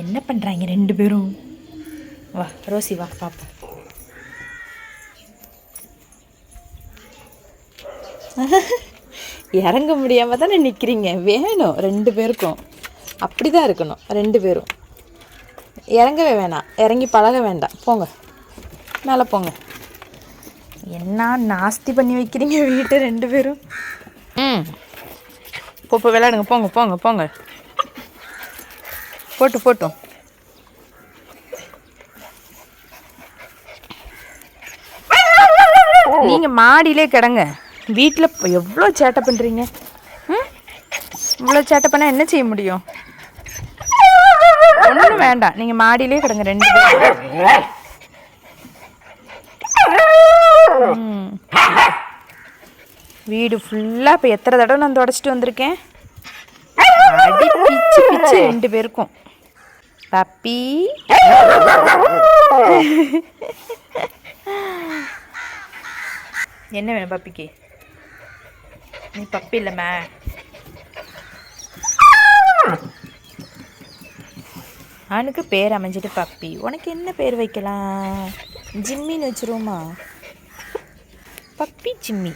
என்ன பண்ணுறாங்க ரெண்டு பேரும்? வா ரோசி வா பாப்பா. இறங்க முடியாமல் தானே நிற்கிறீங்க. வேணும் ரெண்டு பேருக்கும், அப்படி தான் இருக்கணும். ரெண்டு பேரும் இறங்கவே வேணாம், இறங்கி பழக வேண்டாம். போங்க மேலே போங்க. என்ன நாஸ்தி பண்ணி வைக்கிறீங்க வீட்டை ரெண்டு பேரும். இப்போ விளையாடுங்க. போங்க போங்க போங்க. போட்டோம். நீங்கள் மாடியிலே கிடங்க. வீட்டில் எவ்வளோ சேட்டை பண்ணுறீங்க. இவ்வளோ சேட்டை பண்ணால் என்ன செய்ய முடியும்? ஒன்றும் வேண்டாம், நீங்கள் மாடியிலே கிடங்க ரெண்டு பேரும். வீடு ஃபுல்லாக இப்போ எத்தனை தடவை நான் தொடச்சிட்டு வந்திருக்கேன். அடி பிச்சு ரெண்டு பேருக்கும். பப்பி என்ன வேணும் பப்பிக்கு? நீ பப்பி இல்லைம்மா. அவனுக்கு பேர் அமைஞ்சிட்டு பப்பி. உனக்கு என்ன பேர் வைக்கலாம்? ஜிம்மின்னு வச்சுருவோமா? Puppy Jimmy.